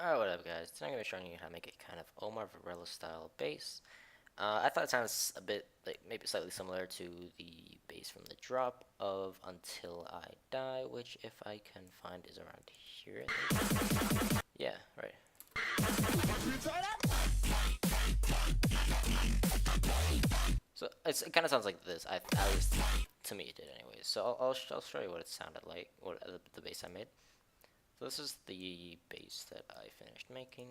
Alright, what up guys? Today I'm going to be showing you how to make a kind of Omar Varela style bass. I thought it sounds a bit, like, maybe slightly similar to the bass from the drop of Until I Die, which if I can find is around here, I think. Yeah, right. So it kind of sounds like this, at least to me it did anyways. So I'll show you what it sounded like, what the bass I made. So this is the bass that I finished making.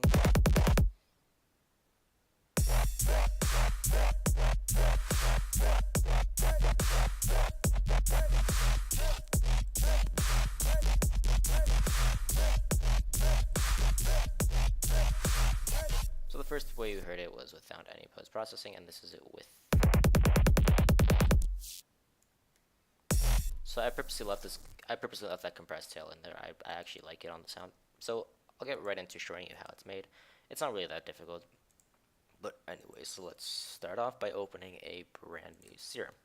So the first way you heard it was without any post-processing, and this is it with. So I purposely left that compressed tail in there. I actually like it on the sound. So I'll get right into showing you how it's made. It's not really that difficult. But anyway, so let's start off by opening a brand new serum.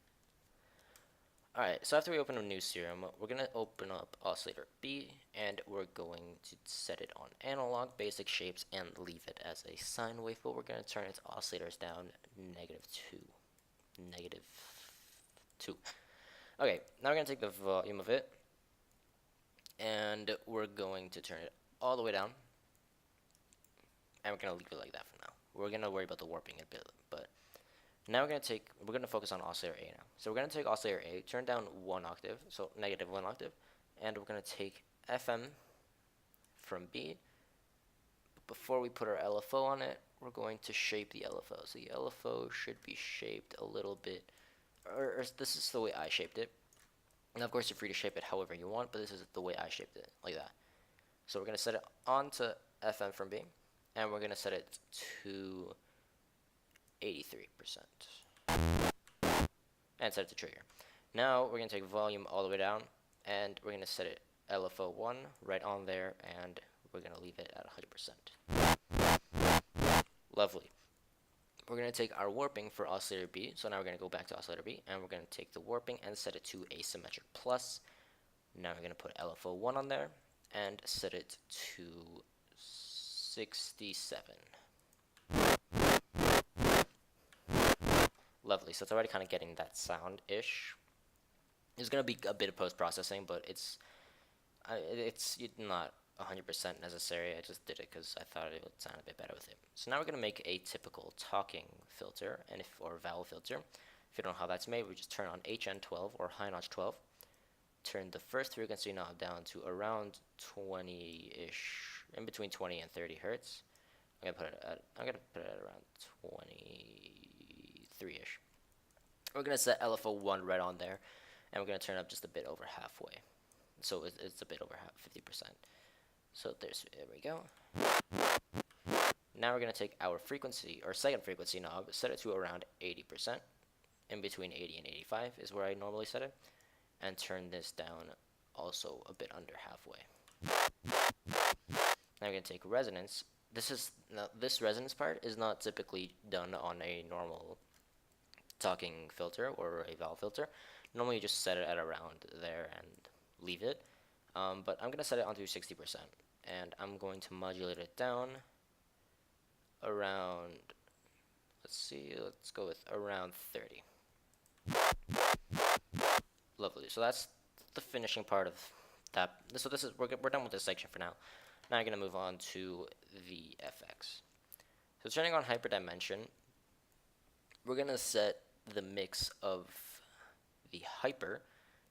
Alright, so after we open a new serum, we're going to open up oscillator B, and we're going to set it on analog, basic shapes, and leave it as a sine wave, but we're going to turn its oscillators down -2. -2. Okay, now we're going to take the volume of it, and we're going to turn it all the way down, and we're going to leave it like that for now. We're going to worry about the warping a bit, but now we're going to focus on oscillator A now. So we're going to take oscillator A, turn down 1 octave, so -1 octave, and we're going to take FM from B. But before we put our LFO on it, we're going to shape the LFO. So the LFO should be shaped a little bit, or this is the way I shaped it. And of course, you're free to shape it however you want, but this is the way I shaped it, like that. So we're going to set it onto FM from B, and we're going to set it to 83%. And set it to trigger. Now we're going to take volume all the way down, and we're going to set it LFO 1 right on there, and we're going to leave it at 100%. Lovely. We're going to take our warping for oscillator B, so now we're going to go back to oscillator B, and we're going to take the warping and set it to asymmetric plus. Now we're going to put LFO 1 on there, and set it to 67. Lovely, so it's already kind of getting that sound-ish. There's going to be a bit of post-processing, but it's not 100% necessary. I just did it because I thought it would sound a bit better with it. So now we're going to make a typical talking filter, or vowel filter. If you don't know how that's made, we just turn on HN12 or high notch 12. Turn the first frequency knob down to around 20-ish, in between 20 and 30 hertz. I'm gonna put it at around 23-ish. We're gonna set LFO 1 right on there, and we're gonna turn up just a bit over halfway. So it's a bit over 50%. So there we go. Now we're gonna take our frequency, or second frequency knob, set it to around 80%. In between 80 and 85 is where I normally set it, and turn this down also a bit under halfway. Now we're gonna take resonance. This resonance part is not typically done on a normal talking filter or a vowel filter. Normally you just set it at around there and leave it, but I'm gonna set it onto 60%, and I'm going to modulate it down around, let's go with around 30. Lovely. So that's the finishing part of that. So we're done with this section for now. Now I'm gonna move on to the FX. So turning on hyperdimension, we're gonna set the mix of the hyper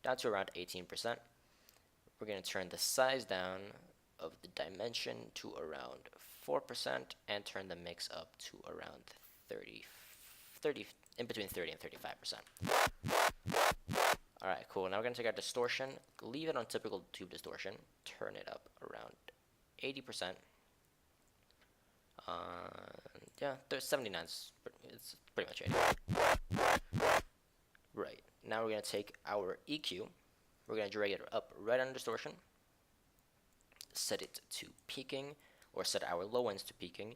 down to around 18%. We're going to turn the size down of the dimension to around 4% and turn the mix up to around 30, in between 30 and 35%. Alright, cool. Now we're going to take our distortion, leave it on typical tube distortion, turn it up around 80%. Yeah, there's 79, it's pretty much 80. Right, now we're going to take our EQ, we're going to drag it up right under distortion, set it to peaking, or set our low ends to peaking,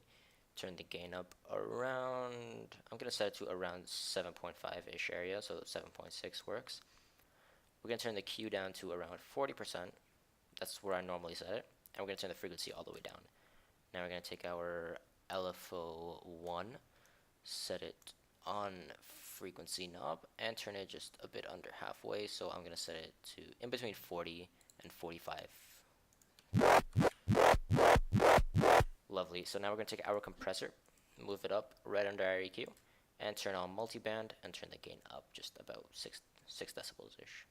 turn the gain up around, I'm going to set it to around 7.5-ish area, so 7.6 works. We're going to turn the Q down to around 40%, that's where I normally set it, and we're going to turn the frequency all the way down. Now we're going to take our LFO1, set it on frequency knob, and turn it just a bit under halfway. So I'm going to set it to in between 40 and 45. Lovely. So now we're going to take our compressor, move it up right under our EQ, and turn on multiband and turn the gain up just about 6 decibels-ish.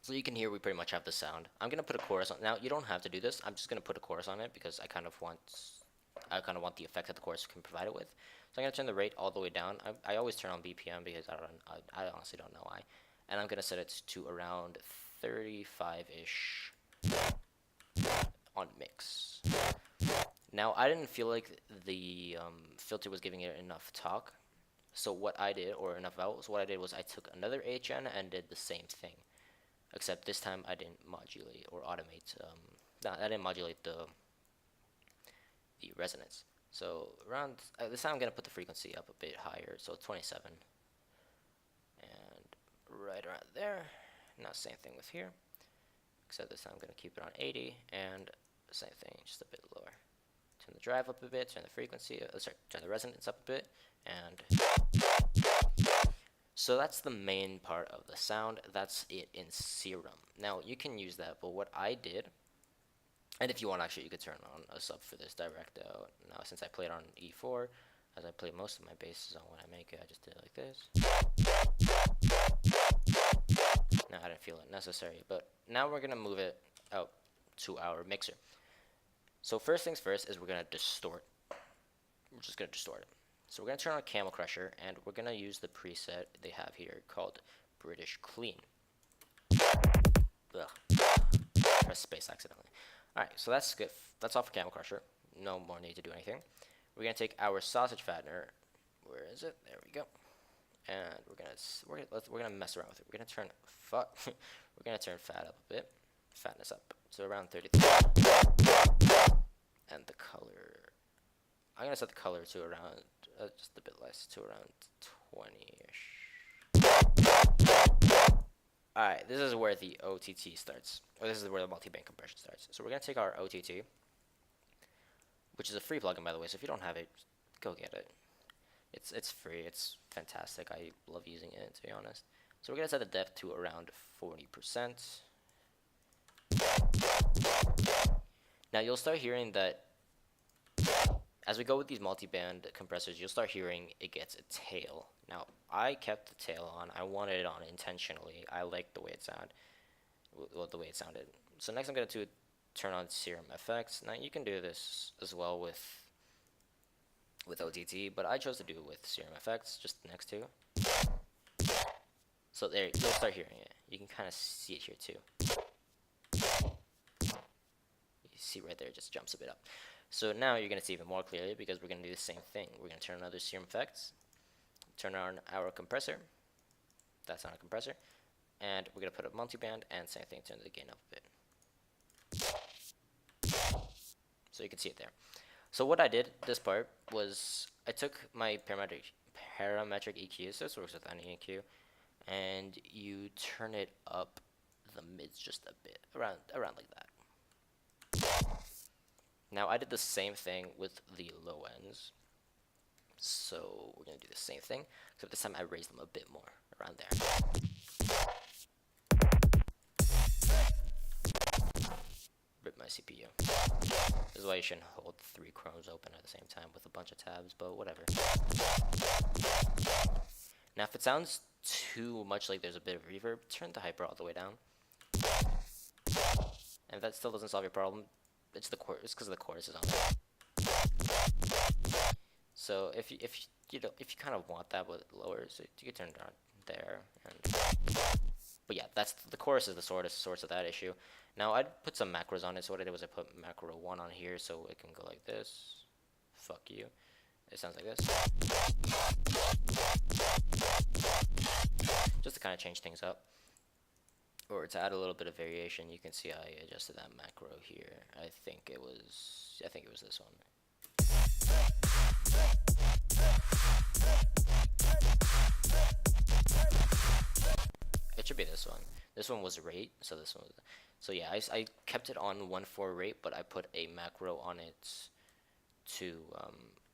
So you can hear we pretty much have the sound. I'm gonna put a chorus on. Now you don't have to do this. I'm just gonna put a chorus on it because I kind of want the effect that the chorus can provide it with. So I'm gonna turn the rate all the way down. I always turn on BPM because I honestly don't know why. And I'm gonna set it to around 35-ish on mix. Now I didn't feel like the filter was giving it enough talk. So what I did, or enough vowels, what I did was I took another HN and did the same thing. Except this time I didn't modulate or automate. I didn't modulate the resonance. So around this time I'm gonna put the frequency up a bit higher, so 27, and right around there. Now same thing with here, except this time I'm gonna keep it on 80, and same thing, just a bit lower. Turn the drive up a bit, turn the frequency, turn the resonance up a bit, and so that's the main part of the sound. That's it in Serum. Now you can use that, but what I did, and if you want, actually, you could turn on a sub for this direct out. Now since I played on E4, as I play most of my basses on when I make it, I just did it like this. Now I didn't feel it necessary, but now we're gonna move it out to our mixer. So first things first is we're gonna distort. We're just gonna distort it. So we're going to turn on Camel Crusher, and we're going to use the preset they have here called British Clean. Ugh. Press space accidentally. Alright, so that's good. That's all for Camel Crusher. No more need to do anything. We're going to take our sausage fattener. Where is it? There we go. And we're going to mess around with it. We're going to turn we're going to turn fat up a bit. Fatness up. So around 33. And the color, I'm going to set the color to around just a bit less, to around 20-ish. Alright, this is where the OTT starts, or this is where the multiband compression starts. So we're going to take our OTT, which is a free plugin, by the way, so if you don't have it, go get it. It's free, it's fantastic, I love using it, to be honest. So we're going to set the depth to around 40%. Now you'll start hearing that as we go with these multi-band compressors, you'll start hearing it gets a tail. Now, I kept the tail on. I wanted it on intentionally. I liked the way it sounded. So next I'm going to turn on Serum Effects. Now, you can do this as well with OTT, but I chose to do it with Serum Effects, just next to. So there, you'll start hearing it. You can kind of see it here too. You see right there, it just jumps a bit up. So now you're going to see even more clearly because we're going to do the same thing. We're going to turn on other Serum Effects, turn on our compressor, that's on a compressor, and we're going to put a multiband, and same thing, turn the gain up a bit. So you can see it there. So what I did, this part, was I took my parametric EQ, so this works with any EQ, and you turn it up the mids just a bit, around like that. Now I did the same thing with the low ends, so we're going to do the same thing, except this time I raised them a bit more, around there. Rip my CPU. This is why you shouldn't hold 3 Chromes open at the same time with a bunch of tabs, but whatever. Now if it sounds too much like there's a bit of reverb, turn the hyper all the way down. And if that still doesn't solve your problem, it's because the chorus is on there. So if you kind of want that but lower, so you can turn it on there. But yeah, the chorus is the source of that issue. Now I'd put some macros on it. So what I did was I put macro 1 on here, so it can go like this. Fuck you. It sounds like this. Just to kind of change things up. Or to add a little bit of variation, you can see I adjusted that macro here. I think it was this one. It should be this one. This one was rate, so this one was. So yeah, I kept it on 1/4 rate, but I put a macro on it to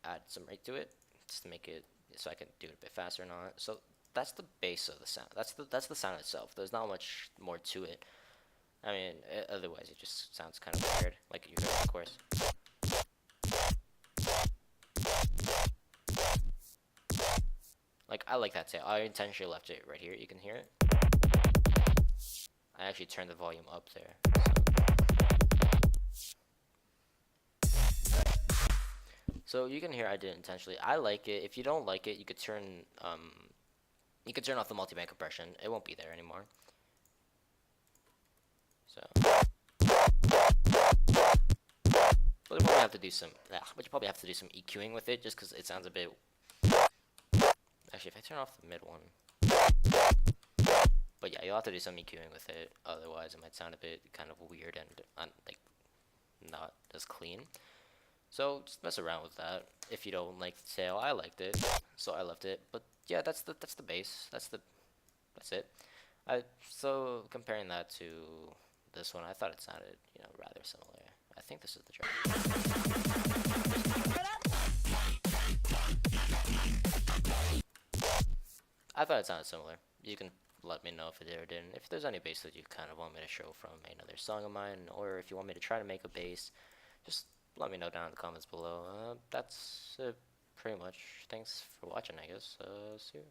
add some rate to it, just to make it so I can do it a bit faster and all that. So that's the base of the sound. That's the sound itself. There's not much more to it. I mean, otherwise it just sounds kind of weird, like you heard, of course. Like I like that tail. I intentionally left it right here. You can hear it. I actually turned the volume up there. So you can hear I did it intentionally. I like it. If you don't like it, you could turn off the multiband compression. It won't be there anymore. So, but you probably have to do some. But you probably have to do some EQing with it, just because it sounds a bit. Actually, if I turn off the mid one. But yeah, you'll have to do some EQing with it. Otherwise, it might sound a bit kind of weird and like not as clean. So just mess around with that. If you don't like the tail, I liked it, so I left it. But yeah, that's the base. That's it. So comparing that to this one, I thought it sounded rather similar. I think this is the track. I thought it sounded similar. You can let me know if it did or didn't. If there's any bass that you kind of want me to show from another song of mine, or if you want me to try to make a bass, just let me know down in the comments below. That's it, pretty much. Thanks for watching, I guess. See you.